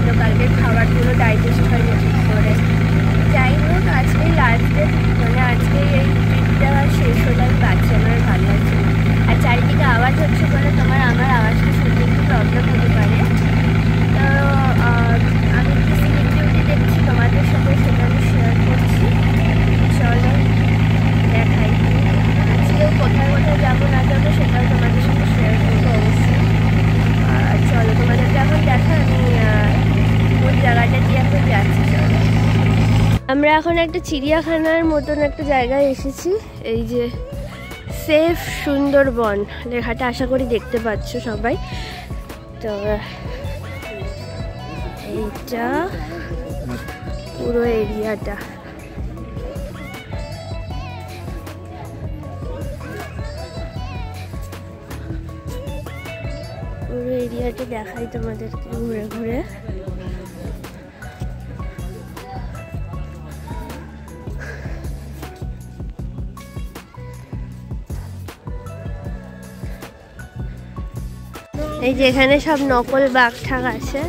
তো কালকে খাবারগুলো ডাইজেস্ট হয়নি ঠিক করে। যাই হোক, আজকে লাস্ট ডে, মানে আজকে এই ট্রিপটা শেষ হলে আমি পাচ্ছি, আমার ভালো লাগছে। আর চারিদিকে আওয়াজ হচ্ছে বলে আমার আওয়াজটা শুনতে একটু প্রবলেম হতে পারে। তো আমি একটু সিনিক বিউটি দেখছি তোমাদের সাথে, সেটা আমি শেয়ার করছি। চলো দেখাই, আজকেও কোথায় কোথায় যাবো না যাবো সেটাও তোমাদের সাথে শেয়ার করবো অবশ্যই। চলো তোমাদেরকে এখন দেখা, আমি ওই জায়গাটা দিয়ে এখন যাচ্ছি। চলো, আমরা এখন একটা চিড়িয়াখানার মতন একটা জায়গায় এসেছি। এই যে সেফ সুন্দরবন লেখাটা আশা করি দেখতে পাচ্ছ সবাই। তো এইটা পুরো এরিয়াটা, পুরো এরিয়াটা দেখাই তোমাদেরকে ঘুরে ঘুরে। এই যে এখানে সব নকল বাঘ ঠাক আছে।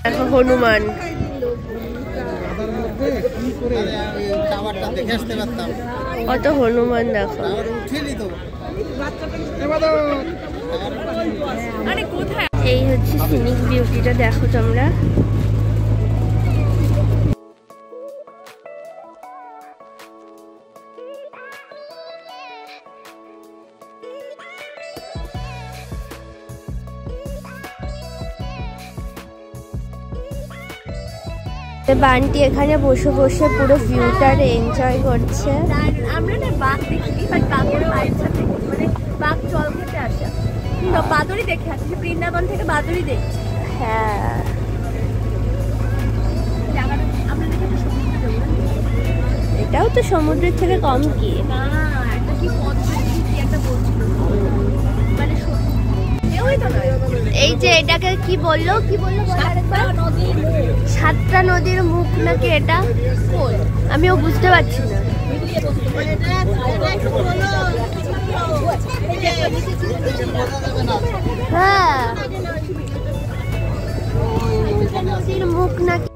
দেখো হনুমান, কত হনুমান দেখো। এই হচ্ছে সিনিক বিউটিটা, দেখো তোমরা। বান্টি এখানে বসে বসে পুরো ভিউটা এনজয় করছে। আমরা না বাঘ দেখিনি, বাট বাঘের মায়ের সাথে মানে বাঘ জল খেতে আসে, বাদুড়ি দেখে আসছে, বৃন্দাবন থেকে বাদুড়ি দেখছি। হ্যাঁ, এটাও তো সমুদ্রের থেকে কম কি না, একটা কি একটা বলছিল মানে এই যে এটাকে কি বললো সাতটা নদীর মুখ নাকি এটা, আমিও বুঝতে পারছি না। হ্যাঁ, নদীর মুখ নাকি।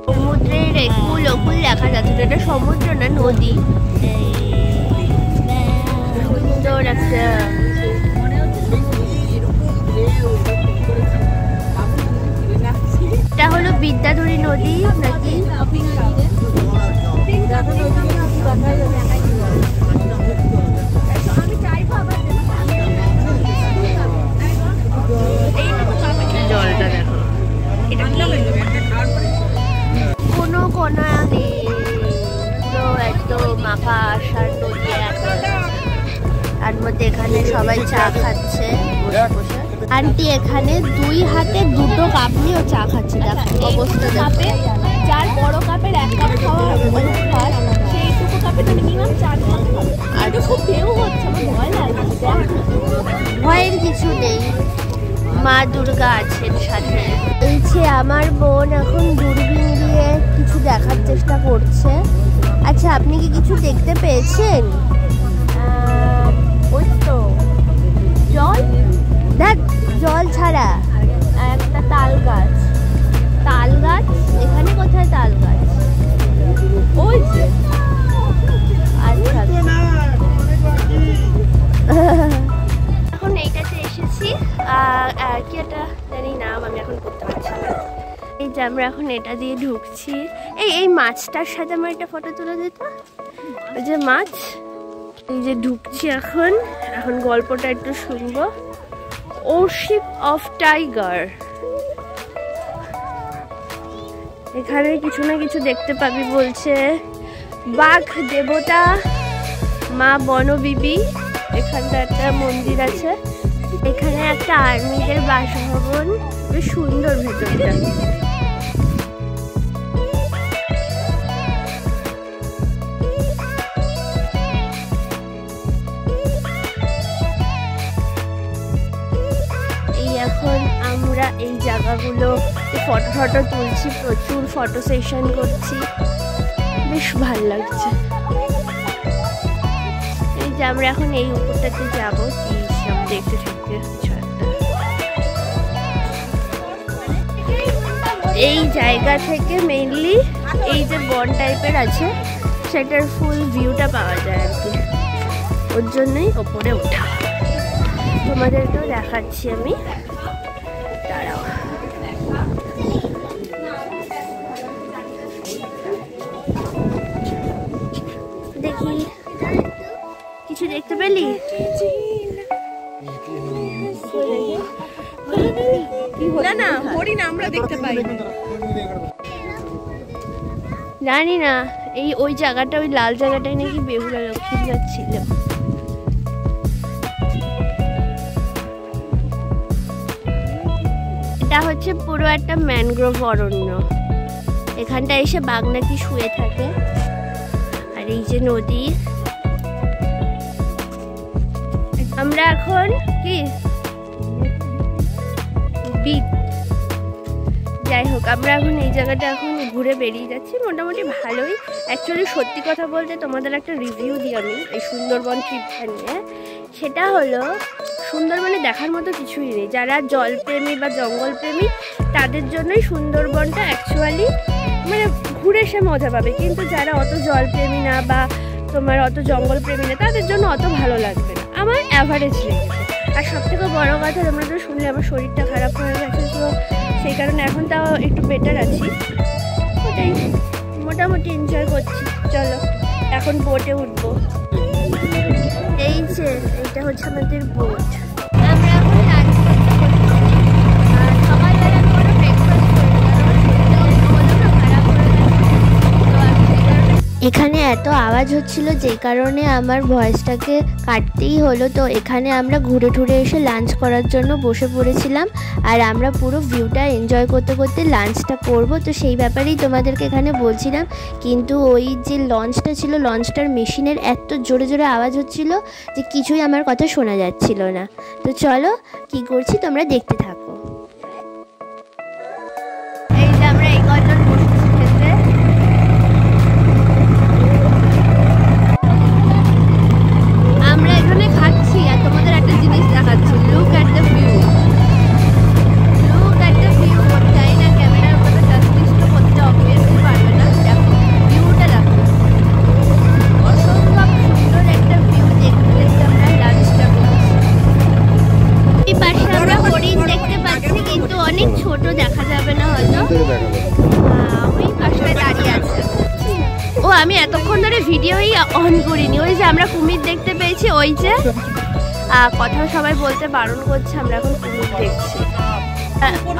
সমুদ্রের একুল ওকুল দেখা যাচ্ছে, এটা সমুদ্র না নদী। সুন্দর একটা, এটা হলো বিদ্যাধরী নদী নাকি। জলটা দেখো, কোনো কোনা নেই, পুরো একদম আকাশ আর নদী তার মধ্যে। এখানে সবাই চা খাচ্ছে বসে বসে। আন্টি এখানে দুই হাতে দুটো কাপ নিয়েও চা খাচ্ছে, দেখো অবস্থা। কাপে যার বড় কাপের এক কাপ খাওয়া অভ্যাস, সেইটুকু কাপে তো মিনিমাম 4 কাপ খাবে। আর খুব ঢেউ হচ্ছে, আমার ভয় লাগছে। ভয়ের কিছু নেই, মা দুর্গা আছেন সাথে। এই যে আমার বোন এখন দূরবীন দিয়ে কিছু দেখার চেষ্টা করছে। আচ্ছা, আপনি কি কিছু দেখতে পেয়েছেন? ওই তো জল, দেখ জল ছাড়া একটা তাল গাছ। তাল গাছ এখানে কোথায়? তাল গাছ ওই যে। আচ্ছা, এখন এইটাতে এসেছি, কি একটা জানি নাম আমি এখন করতে পারছি না। এই যে আমরা এখন এটা দিয়ে ঢুকছি। এই মাছটার সাথে আমার একটা ফটো তুলে দিত, ওই যে মাছ। এই যে ঢুকছি এখন গল্পটা একটু শুনবো। ওরশিপ অফ টাইগার, এখানে কিছু না কিছু দেখতে পাবি বলছে। বাঘ দেবতা মা বনবিবি, এখানটা একটা মন্দির আছে। এখানে একটা আর্মিদের বাসভবন, বেশ সুন্দর ভেতরটা। এখন আমরা এই জায়গাগুলো ফটো তুলছি, প্রচুর ফটো সেশন করছি, বেশ ভালো লাগছে। এই যে আমরা এখন এই উপরটাতে যাবো, কি সব দেখতে থাকতে। এই জায়গা থেকে মেইনলি এই যে বন টাইপের আছে সেটার ফুল ভিউটা পাওয়া যায় আর কি, ওর জন্যই ওপরে ওঠা। তোমাদেরকেও দেখাচ্ছি আমি, দাঁড়াও। দেখি কিছু দেখতে পেলি? না না, হরিণ আমরা দেখতে পাই। জানি না, এই ওই জায়গাটা, ওই লাল জায়গাটায় নাকি বেহুলা লক্ষ্মী যাচ্ছিল। এটা হচ্ছে পুরো একটা ম্যানগ্রোভ অরণ্য। এখানটা এসে বাঘ নাকি শুয়ে থাকে। আর এই যে নদী, আমরা এখন কি যাই হোক, আমরা এখন এই জায়গাটা এখন ঘুরে বেরিয়ে যাচ্ছি, মোটামুটি ভালোই। অ্যাকচুয়ালি সত্যি কথা বলতে তোমাদের একটা রিভিউ দিই আমি এই সুন্দরবন ট্রিপটা নিয়ে। সেটা হলো, সুন্দরবনে দেখার মতো কিছুই নেই। যারা জলপ্রেমী বা জঙ্গলপ্রেমী তাদের জন্যই সুন্দরবনটা অ্যাকচুয়ালি মানে ঘুরে এসে মজা পাবে, কিন্তু যারা অত জলপ্রেমী না বা তোমার অত জঙ্গলপ্রেমী না তাদের জন্য অত ভালো লাগবে না। আমার অ্যাভারেজ লেগেছে। আর সব থেকে বড়ো কথা, তোমরা তো শুনলে আমার শরীরটা খারাপ হয়ে গেছে, তো সেই কারণে এখন তাও একটু বেটার আছি। ওটাই মোটামুটি এনজয় করছি। চলো এখন বোটে উঠবো। এই যে এইটা হচ্ছে আমাদের বোট। আমরা এখন লাঞ্চ করতে করছি। আর সকালবেলা আমি কোনো ব্রেকফাস্ট করিনি, এখানে এত আওয়াজ হচ্ছিল যেই কারণে আমার ভয়েসটাকে কাটতেই হলো। তো এখানে আমরা ঘুরে ঘুরে এসে লাঞ্চ করার জন্য বসে পড়েছিলাম, আর আমরা পুরো ভিউটা এনজয় করতে করতে লাঞ্চটা করব। তো সেই ব্যাপারেই তোমাদেরকে এখানে বলছিলাম, কিন্তু ওই যে লঞ্চটা ছিল, লঞ্চটার মেশিনের এত জোরে জোরে আওয়াজ হচ্ছিল যে কিছুই আমার কথা শোনা যাচ্ছিল না। তো চলো কি করছি তোমরা দেখতে থাকো। এই যে আমরা এই কজন বসেছি খেতে। আমরা এখানে খাচ্ছি আর তোমাদের একটা জিনিস দেখাচ্ছি। Look at the view, look at the view. চাই না ক্যামেরার উপরে জাস্টিস তো করতে অবভিয়াসলি পারবে না। দেখো ভিউটা, দেখো অসম্ভব সুন্দর একটা ভিউ। দেখতে দেখতে আমরা লাঞ্চটা করছি। এই পাশে আমরা হরিণ দেখতে পাচ্ছি, কিন্তু অনেক ছোট, দেখা যাবে না হয়তো। ওই পাশে দাঁড়িয়ে আছে। ও আমি এতক্ষণ ধরে ভিডিওই অন করিনি। ওই যে আমরা কুমির দেখতে পেয়েছি, ওই যে কথা সবাই বলতে বারণ করছে, আমরা এখন কুমির দেখছি।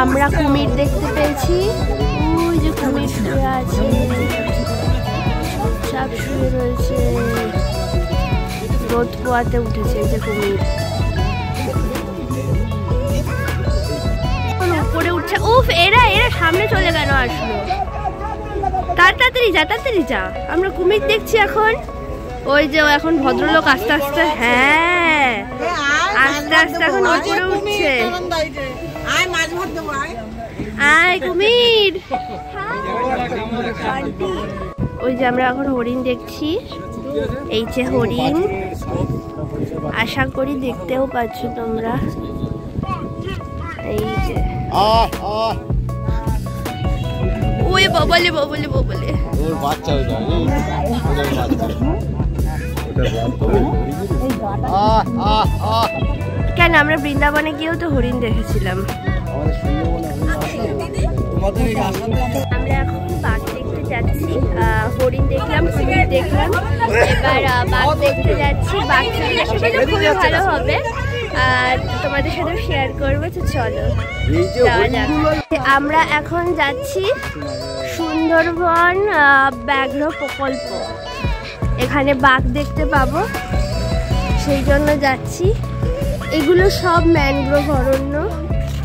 আমরা কুমির দেখতে পেয়েছি, ওই যে কুমির শুয়ে আছে, সব শুয়ে রয়েছে, রোদ পোয়াতে উঠেছে এই যে কুমির। উপরে উঠছে, উফ এরা সামনে চলে কেন আসলো? তাড়াতাড়ি যা, তাড়াতাড়ি যা। আমরা কুমির দেখছি এখন। ওই যে এখন ভদ্রলোক আস্তে আস্তে, হ্যাঁ আস্তে আস্তে এখন উপরে উঠছে। আয় কুমির। ওই যে আমরা এখন হরিণ দেখছি, এই যে হরিণ। আশা করি দেখতেও পাচ্ছ তোমরা। এই যে ওই ববলে ববলে ববলে ওর বাচ্চা হইছে। কেন আমরা বৃন্দাবনে গিয়েও তো হরিণ দেখেছিলাম। আমরা এখন বাঘ দেখতে যাচ্ছি। হরিণ দেখলাম, কুমির দেখলাম, এবার বাঘ দেখতে যাচ্ছি। বাঘ সেটা খুবই ভালো হবে আর তোমাদের সাথে শেয়ার করবো। তো চলো যাওয়া যাক। আমরা এখন যাচ্ছি সুন্দরবন ব্যাঘ্র প্রকল্প। এখানে বাঘ দেখতে পাবো, সেই জন্য যাচ্ছি। এগুলো সব ম্যানগ্রোভ অরণ্য,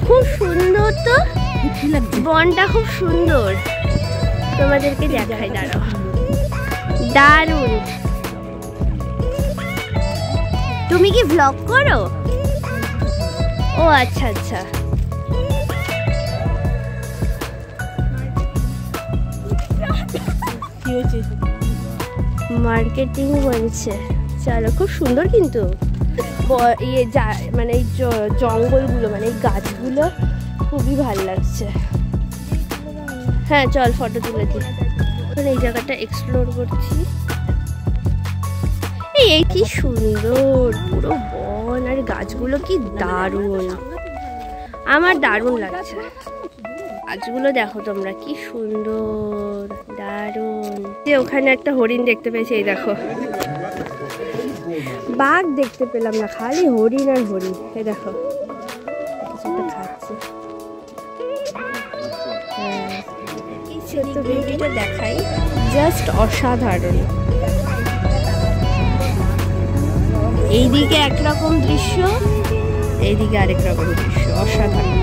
খুব সুন্দর। তো বনটা খুব সুন্দর, তোমাদেরকে দেখাই, দাঁড়াও। দারুণ। তুমি কি ভ্লগ করো? ও আচ্ছা আচ্ছা। মার্কেটিং বলছে। চলো, খুব সুন্দর কিন্তু ইয়ে মানে এই জঙ্গলগুলো, মানে এই গাছগুলো খুবই ভালো লাগছে। হ্যাঁ চল, ফটো তুলে দিই। এই জায়গাটা এক্সপ্লোর করছি। এই কি সুন্দর পুরো বন, আর গাছগুলো কি দারুণ, আমার দারুণ লাগছে। গাছগুলো দেখো তোমরা, কি সুন্দর, দারুণ। যে ওখানে একটা হরিণ দেখতে পেয়েছি, এই দেখো। বাঘ দেখতে পেলাম না, খালি হরিণ আর হরিণ। এই দেখো কিছুটা খাচ্ছে। এই ছোট্ট বেবিটা দেখাই, জাস্ট অসাধারণ। এইদিকে একরকম দৃশ্য, এইদিকে আরেক রকম দৃশ্য, অসাধারণ।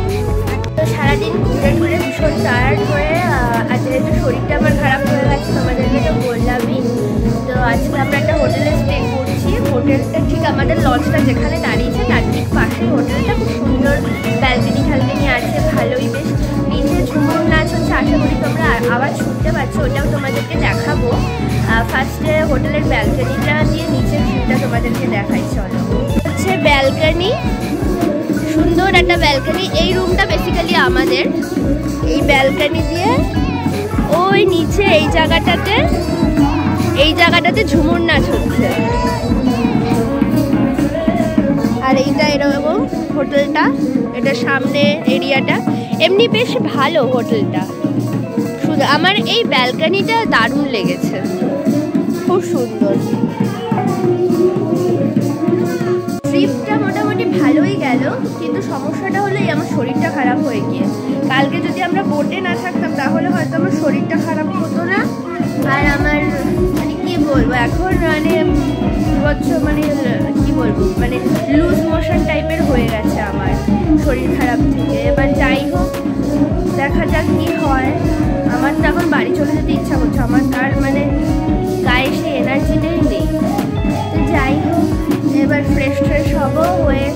তো সারাদিন ঘুরে ঘুরে ভীষণ টায়ার্ড হয়ে আজকে একটু শরীরটা আমার খারাপ হয়ে গেছে, তোমাদেরকে তো বললামই। তো আজকে আমরা একটা হোটেলে স্টে করছি। হোটেলটা ঠিক আমাদের লজটা যেখানে দাঁড়িয়েছে তার ঠিক পাশেই হোটেলটা। খুব সুন্দর ব্যালকনি ঠালকনি আছে, ভালোই বেশ। নিচে ঝুমুর নাচ হচ্ছে, আশা করি তোমরা আবার শুনতে পাচ্ছ, ওটাও তোমাদেরকে দেখাবো। ফার্স্টে হোটেলের ব্যালকনিটা দিয়ে নিচের ভিউটা তোমাদেরকে দেখাই। চলো, হচ্ছে ব্যালকনি, সুন্দর একটা ব্যালকনি। এই রুমটা বেসিক্যালি আমাদের। এই ব্যালকনি দিয়ে ওই নিচে এই জায়গাটাতে ঝুমুর নাচ হচ্ছে। আর এইটা এরকম হোটেলটা, এটা সামনে এরিয়াটা। এমনি বেশ ভালো হোটেলটা, শুধু আমার এই ব্যালকনিটা দারুণ লেগেছে, খুব সুন্দর। ট্রিপটা মোটামুটি ভালোই গেল, কিন্তু সমস্যাটা হলো আমার শরীরটা খারাপ হয়ে গিয়ে। কালকে যদি আমরা বোটে না থাকতাম তাহলে হয়তো আমার শরীরটা খারাপ হতো না। আর আমার মানে কি বলবো, এখন মানে মানে কি বলবো, মানে লুজ মোশন টাইপের হয়ে গেছে আমার শরীর খারাপ থেকে। এবার যাই হোক, দেখা যাক কি হয়। আমার তো এখন বাড়ি চলে যেতে ইচ্ছা করছে, আমার তার মানে গায়ে সে এনার্জিটাই নেই। তো যাই হোক, এবার ফ্রেশ হবো হয়ে।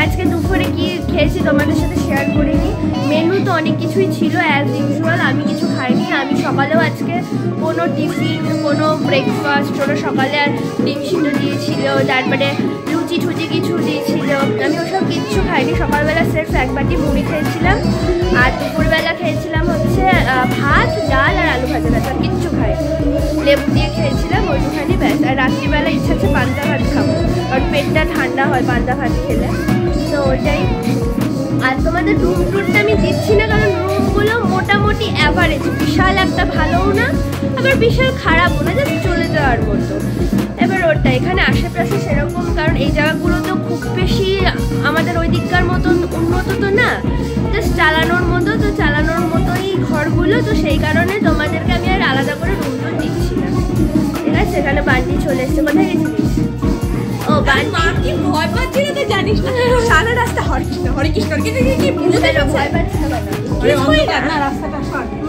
আজকে দুপুরে কি খেয়েছি তোমাদের সাথে শেয়ার করিনি। মেনু তো অনেক কিছুই ছিল অ্যাজ ইউজুয়াল, আমি কিছু খাইনি। আমি সকালেও আজকে কোনো টিফিন, কোনো ব্রেকফাস্ট, ওরা সকালে আর ডিম সিদ্ধ দিয়েছিল, তারপরে লুচি ঠুচি কিছু দিয়েছিল, আমি ওসব কিচ্ছু খাইনি। সকালবেলা সির্ফ এক বাটি মুড়ি খেয়েছিলাম, আর দুপুরবেলা খেয়েছিলাম হচ্ছে ভাত, ডাল আর আলু ভাজা, ব্যাস আর কিচ্ছু খাইনি। লেবু দিয়ে খেয়েছিলাম ওইটুখানি, ব্যাস। আর রাত্রিবেলা ইচ্ছা হচ্ছে পান্তা ভাত খাবো, কারণ পেটটা ঠান্ডা হয় পান্তা ভাত খেলে, তো ওইটাই। আর তোমাদের রুম টুরটা আমি দিচ্ছি না, কারণ রুমগুলো মোটামুটি অ্যাভারেজ, বিশাল একটা ভালোও না আবার বিশাল খারাপও না, জাস্ট চলে যাওয়ার মতো। এবার ওটা এখানে আশেপাশে সেরকম, কারণ এই জায়গাগুলো তো খুব বেশি আমাদের ওই দিককার মতন উন্নত তো না, জাস্ট চালানোর মতো। তো চালানোর মতোই ঘরগুলো, তো সেই কারণে তোমাদেরকে আমি আর আলাদা করে রুম টুর দিচ্ছি না, ঠিক আছে। এখানে বান্টি চলে এসছে, কোথায় গেছিলিস? ও বান্টি ভয় পাচ্ছি না তো, জানিস না সারা রাস্তা হরিকৃষ্ণ হরিকৃষ্ণ, কি ভয় পাচ্ছি না রাস্তাটা।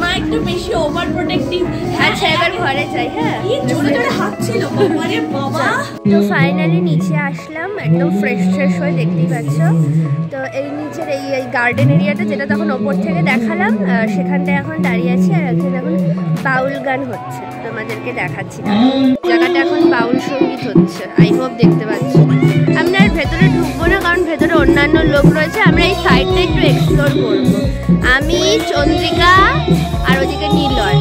মা একটু বেশি ওভার প্রোটেক্টিভ। আচ্ছা, এবার ঘরে যাই। হ্যাঁ, জোরে জোরে হাঁটছিল বাবা। তো ফাইনালি নিচে আসলাম, একদম ফ্রেশ হয়ে, দেখতেই পাচ্ছ। তো এই নিচের এই গার্ডেন এরিয়াটা, যেটা তখন ওপর থেকে দেখালাম, সেখানটায় এখন দাঁড়িয়ে আছি। আর এখানে এখন বাউল গান হচ্ছে, তোমাদেরকে দেখাচ্ছি না। জায়গাটা এখন বাউল সঙ্গীত হচ্ছে, আই হোপ দেখতে পাচ্ছি। আমরা আর ভেতরে ঢুকবো না, কারণ ভেতরে অন্যান্য লোক রয়েছে। আমরা এই সাইডটা একটু এক্সপ্লোর করবো। আমি, চন্দ্রিকা আর ওদিকে নীলয়,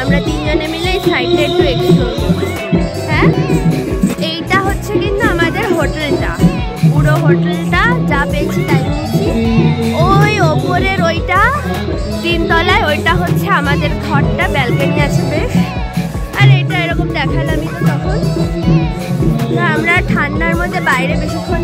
আমরা তিনজনে মিলে এই সাইডটা একটু এক্সপ্লোর করবো। হ্যাঁ, এইটা হচ্ছে কিন্তু আমাদের হোটেলটা, পুরো হোটেলটা যা পেয়েছি তাই নিয়েছি। ওই ওপরের ওইটা 3 তলায়, ওইটা হচ্ছে আমাদের ঘরটা, ব্যালকনি আছে বেশ। আর এটা এরকম দেখালামই তো তখন। আমরা ঠান্ডার মধ্যে বাইরে বেশিক্ষণ